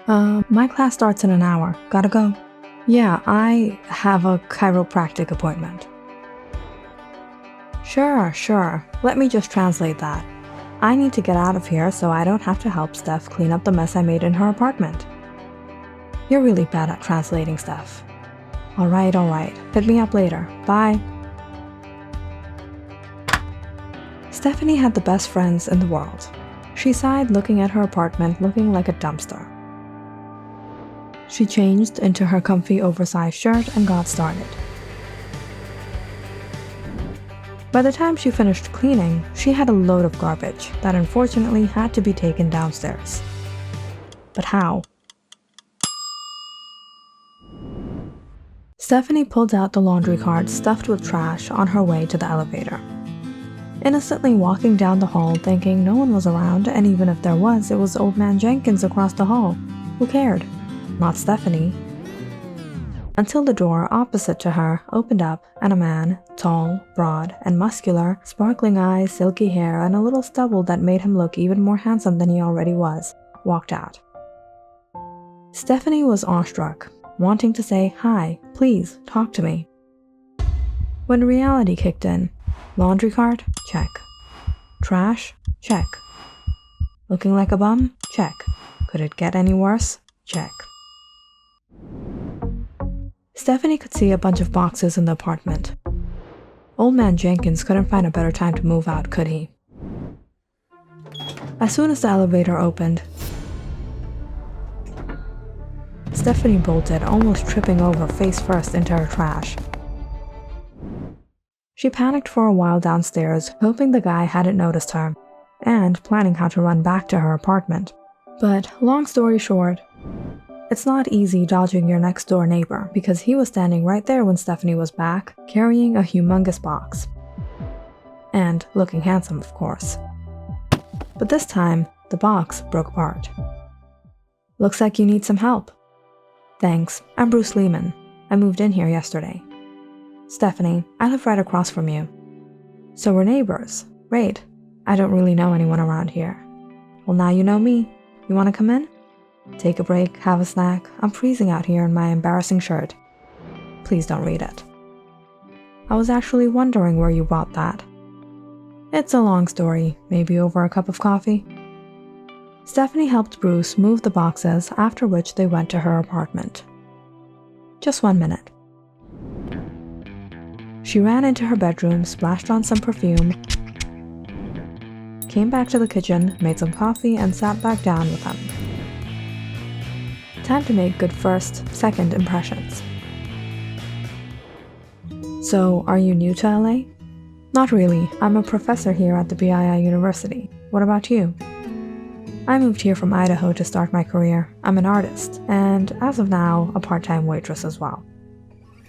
My class starts in an hour. Gotta go. Yeah, I have a chiropractic appointment. Sure. Let me just translate that. I need to get out of here so I don't have to help Steph clean up the mess I made in her apartment. You're really bad at translating stuff. Alright. Hit me up later. Bye. Stephanie had the best friends in the world. She sighed looking at her apartment looking like a dumpster. She changed into her comfy oversized shirt and got started. By the time she finished cleaning, she had a load of garbage that unfortunately had to be taken downstairs. But how? Stephanie pulled out the laundry cart stuffed with trash on her way to the elevator. Innocently walking down the hall thinking no one was around, and even if there was, it was Old Man Jenkins across the hall. Who cared? Not Stephanie. Until the door opposite to her opened up and a man, tall, broad, and muscular, sparkling eyes, silky hair, and a little stubble that made him look even more handsome than he already was, walked out. Stephanie was awestruck, wanting to say, "Hi, please, talk to me." When reality kicked in, laundry cart? Check. Trash? Check. Looking like a bum? Check. Could it get any worse? Check. Stephanie could see a bunch of boxes in the apartment. Old Man Jenkins couldn't find a better time to move out, could he? As soon as the elevator opened, Stephanie bolted, almost tripping over face first into her trash. She panicked for a while downstairs, hoping the guy hadn't noticed her, and planning how to run back to her apartment. But long story short, it's not easy dodging your next door neighbor because he was standing right there when Stephanie was back, carrying a humongous box. And looking handsome, of course. But this time, the box broke apart. Looks like you need some help. Thanks, I'm Bruce Lehman. I moved in here yesterday. Stephanie, I live right across from you. So we're neighbors. Great. I don't really know anyone around here. Well, now you know me. You want to come in? Take a break, have a snack. I'm freezing out here in my embarrassing shirt. Please don't read it. I was actually wondering where you bought that. It's a long story, maybe over a cup of coffee. Stephanie helped Bruce move the boxes, after which they went to her apartment. Just 1 minute. She ran into her bedroom, splashed on some perfume, came back to the kitchen, made some coffee, and sat back down with him. Time to make good first, second impressions. So, are you new to LA? Not really. I'm a professor here at the BII University. What about you? I moved here from Idaho to start my career. I'm an artist, and as of now, a part-time waitress as well.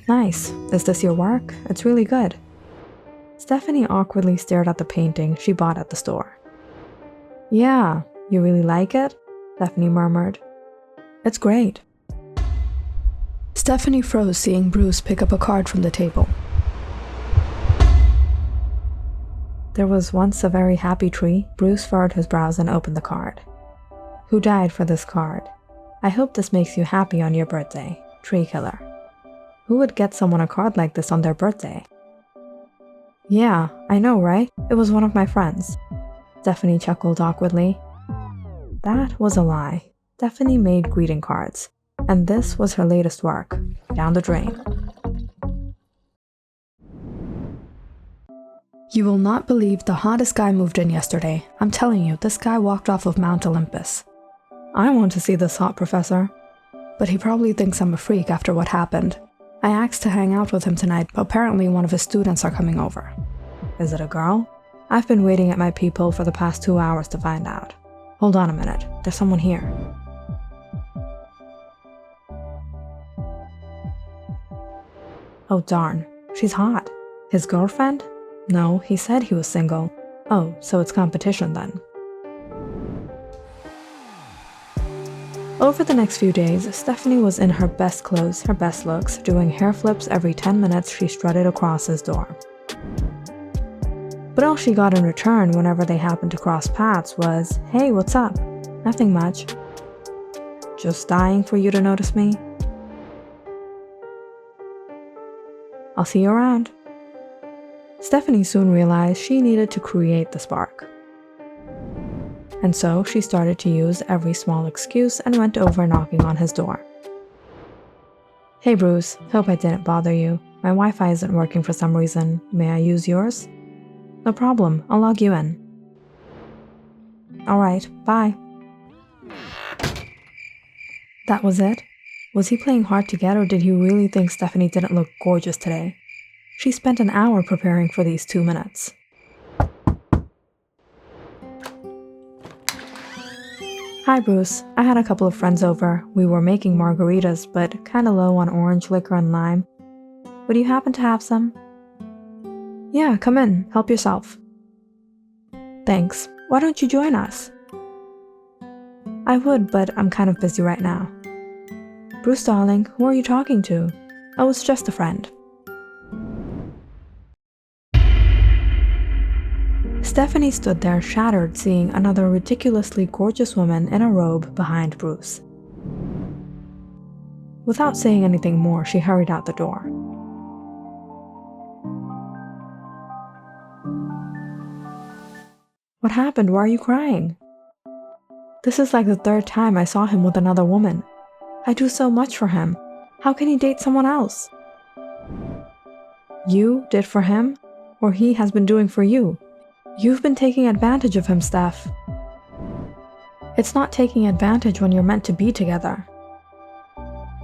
Nice. Is this your work? It's really good. Stephanie awkwardly stared at the painting she bought at the store. Yeah, you really like it? Stephanie murmured. It's great. Stephanie froze seeing Bruce pick up a card from the table. There was once a very happy tree. Bruce furrowed his brows and opened the card. Who died for this card? I hope this makes you happy on your birthday. Tree killer. Who would get someone a card like this on their birthday? Yeah, I know, right? It was one of my friends. Stephanie chuckled awkwardly. That was a lie. Stephanie made greeting cards, and this was her latest work, down the drain. You will not believe the hottest guy moved in yesterday. I'm telling you, this guy walked off of Mount Olympus. I want to see this hot professor. But he probably thinks I'm a freak after what happened. I asked to hang out with him tonight, but apparently one of his students are coming over. Is it a girl? I've been waiting at my peephole for the past 2 hours to find out. Hold on a minute, there's someone here. Oh darn, she's hot. His girlfriend? No, he said he was single. Oh, so it's competition then. Over the next few days, Stephanie was in her best clothes, her best looks, doing hair flips every 10 minutes she strutted across his door. But all she got in return whenever they happened to cross paths was, "Hey, what's up?" Nothing much. Just dying for you to notice me? I'll see you around. Stephanie soon realized she needed to create the spark. And so she started to use every small excuse and went over knocking on his door. Hey Bruce, hope I didn't bother you. My Wi-Fi isn't working for some reason. May I use yours? No problem, I'll log you in. Alright, bye. That was it? Was he playing hard to get, or did he really think Stephanie didn't look gorgeous today? She spent an hour preparing for these 2 minutes. Hi Bruce, I had a couple of friends over. We were making margaritas, but kinda low on orange liquor and lime. Would you happen to have some? Yeah, come in, help yourself. Thanks. Why don't you join us? I would, but I'm kind of busy right now. Bruce darling, who are you talking to? Oh, it's just a friend. Stephanie stood there shattered, seeing another ridiculously gorgeous woman in a robe behind Bruce. Without saying anything more, she hurried out the door. What happened? Why are you crying? This is like the 3rd time I saw him with another woman. I do so much for him. How can he date someone else? You did for him? Or he has been doing for you? You've been taking advantage of him, Steph. It's not taking advantage when you're meant to be together.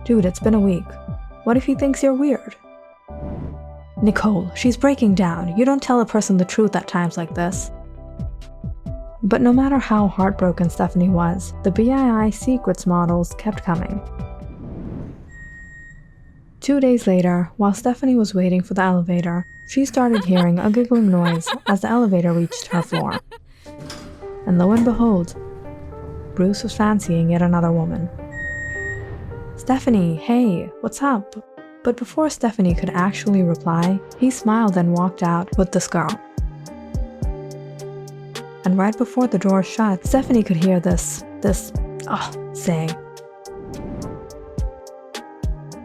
Dude, it's been a week. What if he thinks you're weird? Nicole, she's breaking down. You don't tell a person the truth at times like this. But no matter how heartbroken Stephanie was, the BII secrets models kept coming. 2 days later, while Stephanie was waiting for the elevator, she started hearing a giggling noise as the elevator reached her floor. And lo and behold, Bruce was fancying yet another woman. Stephanie, hey, what's up? But before Stephanie could actually reply, he smiled and walked out with this girl. And right before the door shut, Stephanie could hear this say.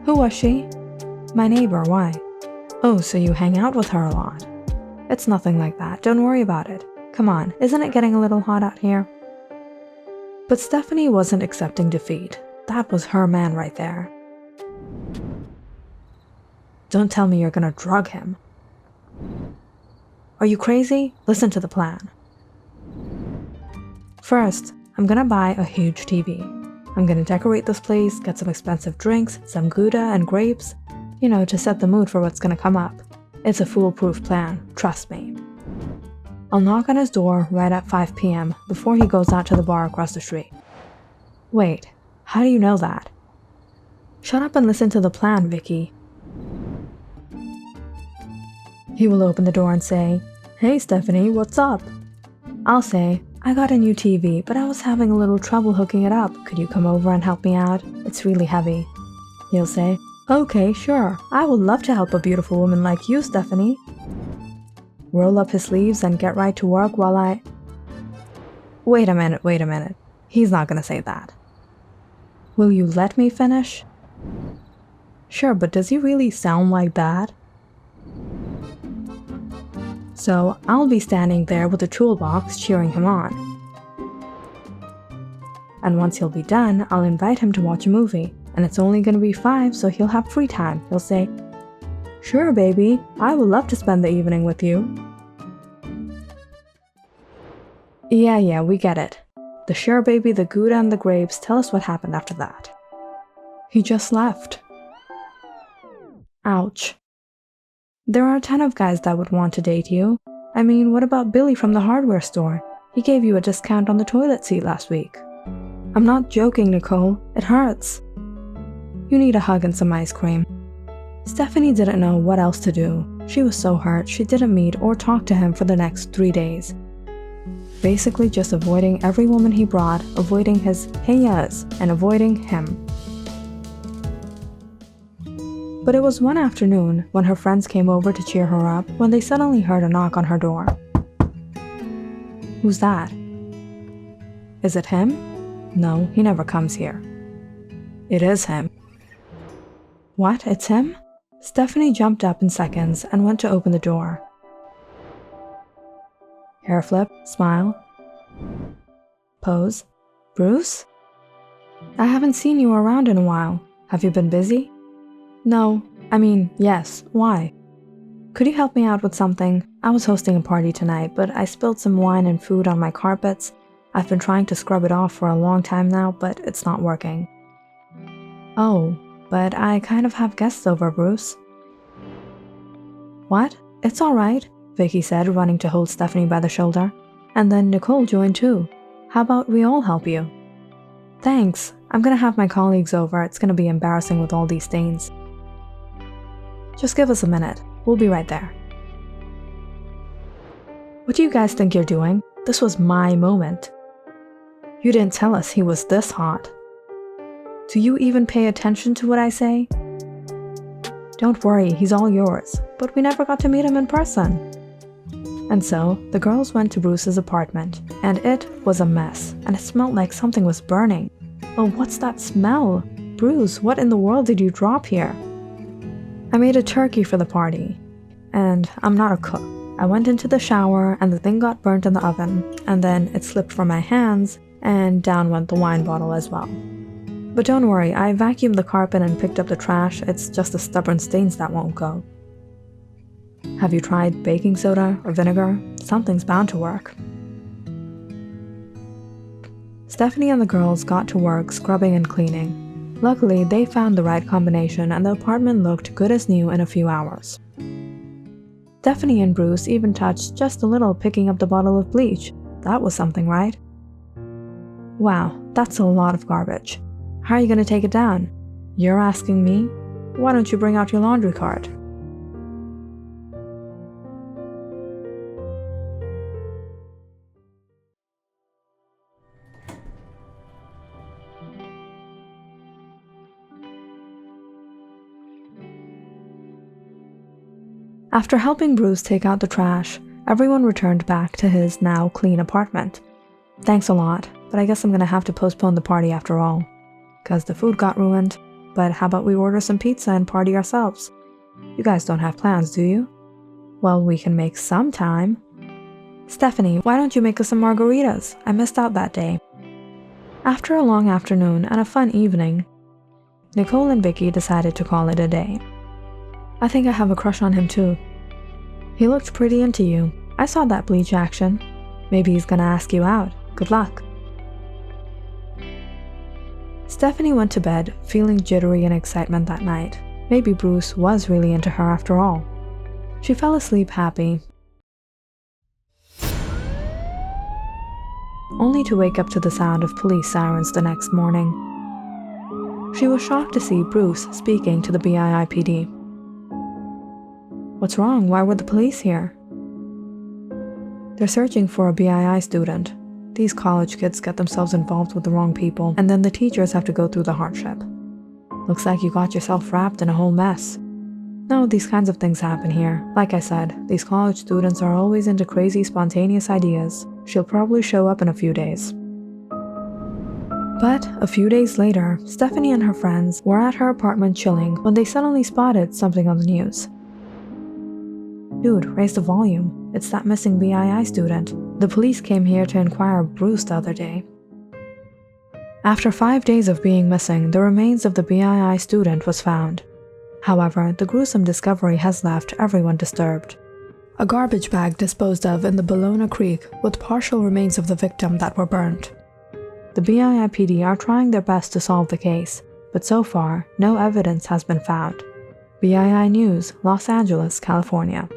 Who was she? My neighbor, why? Oh, so you hang out with her a lot. It's nothing like that, don't worry about it. Come on, isn't it getting a little hot out here? But Stephanie wasn't accepting defeat. That was her man right there. Don't tell me you're gonna drug him. Are you crazy? Listen to the plan. First, I'm gonna buy a huge TV. I'm gonna decorate this place, get some expensive drinks, some Gouda and grapes, to set the mood for what's gonna come up. It's a foolproof plan, trust me. I'll knock on his door right at 5 p.m. before he goes out to the bar across the street. Wait, how do you know that? Shut up and listen to the plan, Vicky. He will open the door and say, Hey Stephanie, what's up? I'll say, I got a new TV, but I was having a little trouble hooking it up. Could you come over and help me out? It's really heavy. He'll say, Okay, sure. I would love to help a beautiful woman like you, Stephanie. Roll up his sleeves and get right to work while I... Wait a minute. He's not gonna say that. Will you let me finish? Sure, but does he really sound like that? So I'll be standing there with a toolbox cheering him on. And once he'll be done, I'll invite him to watch a movie. And it's only gonna be 5, so he'll have free time. He'll say, Sure, baby, I would love to spend the evening with you. Yeah, we get it. The sure baby, the Gouda, and the grapes. Tell us what happened after that. He just left. Ouch. There are a ton of guys that would want to date you. I mean, what about Billy from the hardware store? He gave you a discount on the toilet seat last week. I'm not joking, Nicole. It hurts. You need a hug and some ice cream. Stephanie didn't know what else to do. She was so hurt she didn't meet or talk to him for the next 3 days. Basically just avoiding every woman he brought, avoiding his hey-yas, and avoiding him. But it was one afternoon, when her friends came over to cheer her up, when they suddenly heard a knock on her door. Who's that? Is it him? No, he never comes here. It is him. What? It's him? Stephanie jumped up in seconds and went to open the door. Hair flip, smile. Pose. Bruce? I haven't seen you around in a while. Have you been busy? No. Yes. Why? Could you help me out with something? I was hosting a party tonight, but I spilled some wine and food on my carpets. I've been trying to scrub it off for a long time now, but it's not working. Oh, but I kind of have guests over, Bruce. What? It's all right, Vicky said, running to hold Stephanie by the shoulder. And then Nicole joined too. How about we all help you? Thanks. I'm gonna have my colleagues over. It's gonna be embarrassing with all these stains. Just give us a minute. We'll be right there. What do you guys think you're doing? This was my moment. You didn't tell us he was this hot. Do you even pay attention to what I say? Don't worry, he's all yours, but we never got to meet him in person. And so, the girls went to Bruce's apartment, and it was a mess, and it smelled like something was burning. Oh, what's that smell? Bruce, what in the world did you drop here? I made a turkey for the party, and I'm not a cook. I went into the shower, and the thing got burnt in the oven, and then it slipped from my hands, and down went the wine bottle as well. But don't worry, I vacuumed the carpet and picked up the trash. It's just the stubborn stains that won't go. Have you tried baking soda or vinegar? Something's bound to work. Stephanie and the girls got to work scrubbing and cleaning. Luckily, they found the right combination and the apartment looked good as new in a few hours. Stephanie and Bruce even touched just a little picking up the bottle of bleach. That was something, right? Wow, that's a lot of garbage. How are you going to take it down? You're asking me? Why don't you bring out your laundry cart? After helping Bruce take out the trash, everyone returned back to his now clean apartment. Thanks a lot, but I guess I'm gonna have to postpone the party after all. 'Cause the food got ruined, but how about we order some pizza and party ourselves? You guys don't have plans, do you? Well, we can make some time. Stephanie, why don't you make us some margaritas? I missed out that day. After a long afternoon and a fun evening, Nicole and Vicky decided to call it a day. I think I have a crush on him too. He looked pretty into you. I saw that bleach action. Maybe he's gonna ask you out. Good luck. Stephanie went to bed, feeling jittery in excitement that night. Maybe Bruce was really into her after all. She fell asleep happy, only to wake up to the sound of police sirens the next morning. She was shocked to see Bruce speaking to the BIIPD. What's wrong? Why were the police here? They're searching for a BII student. These college kids get themselves involved with the wrong people, and then the teachers have to go through the hardship. Looks like you got yourself wrapped in a whole mess. No, these kinds of things happen here. Like I said, these college students are always into crazy, spontaneous ideas. She'll probably show up in a few days. But a few days later, Stephanie and her friends were at her apartment chilling when they suddenly spotted something on the news. Dude, raise the volume. It's that missing BII student. The police came here to inquire of Bruce the other day. After 5 days of being missing, the remains of the BII student was found. However, the gruesome discovery has left everyone disturbed. A garbage bag disposed of in the Ballona Creek with partial remains of the victim that were burnt. The BIIPD are trying their best to solve the case, but so far, no evidence has been found. BII News, Los Angeles, California.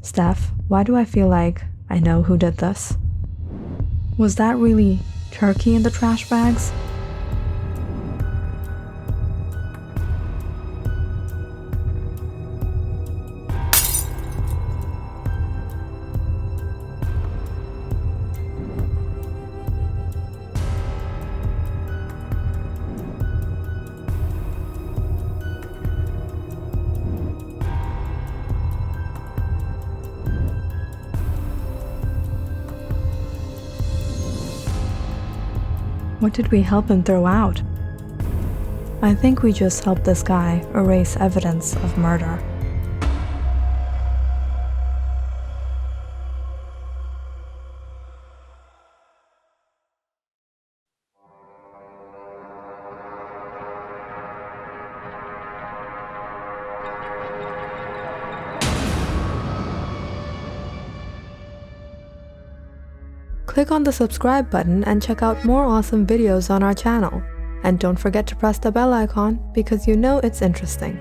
Steph, why do I feel like I know who did this? Was that really turkey in the trash bags? What did we help him throw out? I think we just helped this guy erase evidence of murder. Click on the subscribe button and check out more awesome videos on our channel. And don't forget to press the bell icon because you know it's interesting.